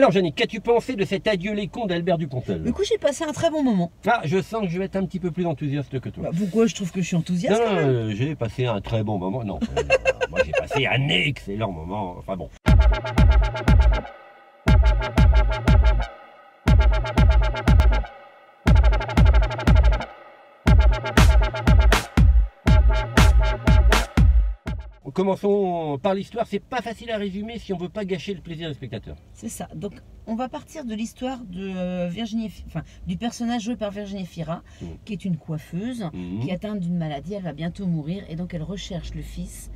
Alors Jannick, qu'as-tu pensé de cet adieu les cons d'Albert Dupontel? Du coup, j'ai passé un très bon moment. Ah, je sens que je vais être un petit peu plus enthousiaste que toi. Bah, pourquoi? Je trouve que je suis enthousiaste. Non, j'ai passé un très bon moment. Non, moi j'ai passé un excellent moment. Enfin bon. Commençons par l'histoire. C'est pas facile à résumer si on veut pas gâcher le plaisir des spectateurs. C'est ça. Donc, on va partir de l'histoire de du personnage joué par Virginie Fira, qui est une coiffeuse, qui est atteinte d'une maladie. Elle va bientôt mourir et donc elle recherche le fils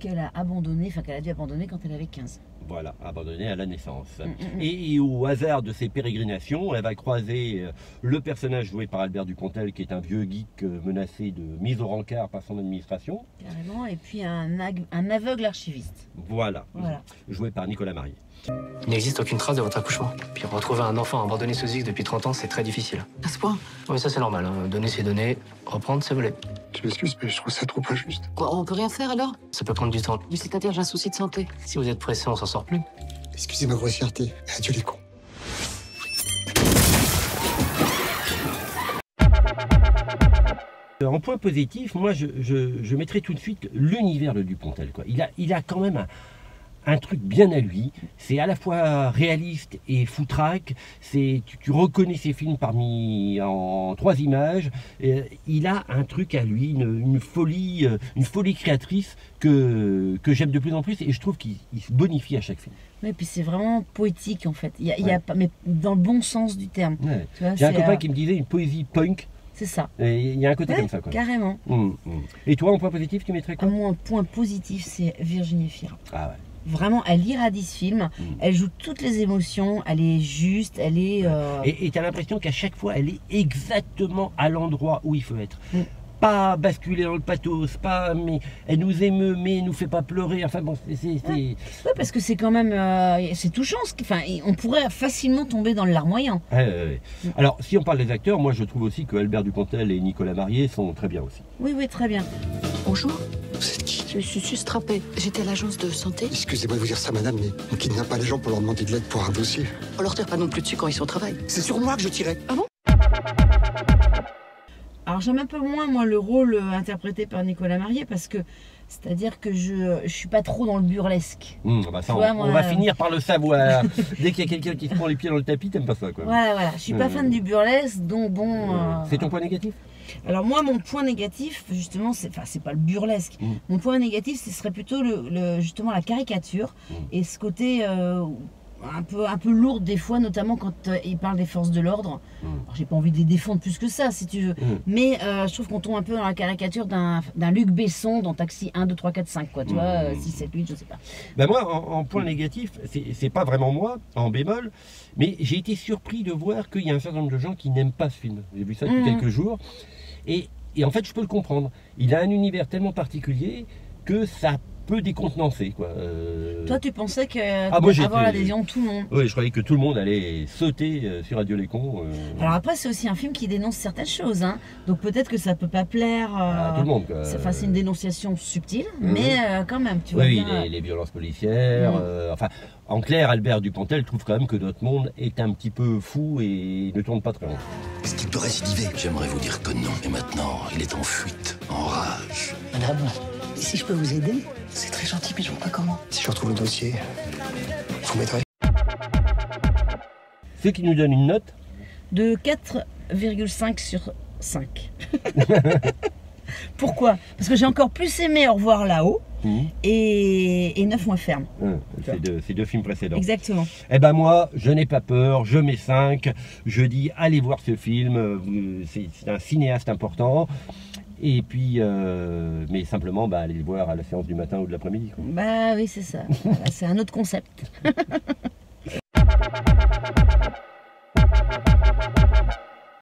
qu'elle a abandonné, qu'elle a dû abandonner quand elle avait 15 ans. Voilà, abandonné à la naissance. Et au hasard de ses pérégrinations, elle va croiser le personnage joué par Albert Dupontel, qui est un vieux geek menacé de mise au rencard par son administration. Carrément, et puis un aveugle archiviste. Voilà, joué par Nicolas Marié. Il n'existe aucune trace de votre accouchement. Puis retrouver un enfant abandonné sous X depuis 30 ans, c'est très difficile. À ce point? Oui, ça c'est normal. Hein. Donner c'est donner, reprendre c'est voler. Je m'excuse, mais je trouve ça trop injuste. Quoi, on peut rien faire alors? Ça peut prendre du temps. Mais c'est-à-dire, j'ai un souci de santé. Si vous êtes pressé, on s'en sort plus. Excusez ma grossièreté. Adieu les cons. En point positif, moi je mettrais tout de suite l'univers de Dupontel, quoi. Il a quand même un truc bien à lui, c'est à la fois réaliste et foutraque, tu reconnais ses films en 3 images, il a un truc à lui, une folie créatrice que j'aime de plus en plus, et je trouve qu'il se bonifie à chaque film. Oui, puis c'est vraiment poétique en fait, mais dans le bon sens du terme. Ouais. J'ai un copain qui me disait une poésie punk. C'est ça. Il y a un côté comme ça, quoi. Carrément. Et toi, en point positif, tu mettrais quoi? Moi, un point positif, c'est Virginie Fira. Ah ouais. Vraiment, elle irradie ce film, elle joue toutes les émotions, elle est juste, elle est... Et tu as l'impression qu'à chaque fois, elle est exactement à l'endroit où il faut être. Pas basculer dans le pathos, mais elle nous émeut, mais elle nous fait pas pleurer. Enfin bon, Ouais, parce que c'est quand même... c'est touchant. On pourrait facilement tomber dans le larmoyant. Alors, si on parle des acteurs, moi je trouve aussi que Albert Dupontel et Nicolas Marié sont très bien aussi. Oui, très bien. Bonjour. Vous êtes qui? Je suis sustrappée. J'étais à l'agence de santé. Excusez-moi de vous dire ça, madame, mais on kidnappe pas les gens pour leur demander de l'aide pour un dossier. On leur tire pas non plus dessus quand ils sont au travail. C'est sur moi que je tirais. Ah bon? Alors j'aime un peu moins moi le rôle interprété par Nicolas Marié parce que c'est-à-dire que je suis pas trop dans le burlesque. Ça, on va finir par le savoir. Dès qu'il y a quelqu'un qui se prend les pieds dans le tapis, t'aimes pas ça, quoi. Voilà. Je suis pas fan du burlesque, donc bon. C'est ton point négatif? Alors moi, mon point négatif, justement, c'est pas le burlesque. Mon point négatif, ce serait plutôt justement la caricature et ce côté un peu lourde des fois, notamment quand il parle des forces de l'ordre. Alors j'ai pas envie de les défendre plus que ça, si tu veux. Mais je trouve qu'on tombe un peu dans la caricature d'un Luc Besson dans Taxi 1, 2, 3, 4, 5, quoi. Tu vois, 6, 7, 8, je sais pas. Ben moi, en point négatif, c'est pas vraiment moi, en bémol, mais j'ai été surpris de voir qu'il y a un certain nombre de gens qui n'aiment pas ce film. J'ai vu ça depuis quelques jours. Et en fait, je peux le comprendre. Il a un univers tellement particulier que ça peut décontenancer, quoi. Toi, tu pensais que avoir l'adhésion de tout le monde? Oui, je croyais que tout le monde allait sauter sur Adieu les cons. Alors après, c'est aussi un film qui dénonce certaines choses, hein. Donc peut-être que ça peut pas plaire à tout le monde, quoi. C'est une dénonciation subtile, mais quand même, tu vois bien. Les violences policières. Enfin, en clair, Albert Dupontel trouve quand même que notre monde est un petit peu fou et ne tourne pas très loin. Est-ce qu'il peut récidiver? J'aimerais vous dire que non. Et maintenant, il est en fuite, en rage. Madame, si je peux vous aider, c'est très gentil, mais je vois pas comment. Si je retrouve le dossier, vous m'aiderez. Ce qui nous donne une note de 4,5 sur 5. Pourquoi? Parce que j'ai encore plus aimé Au revoir là-haut et 9 mois ferme. Ces deux films précédents. Exactement. Eh ben moi, je n'ai pas peur, je mets 5. Je dis, allez voir ce film, c'est un cinéaste important. Et puis, mais simplement, allez le voir à la séance du matin ou de l'après-midi. Bah oui, c'est ça. Voilà, c'est un autre concept.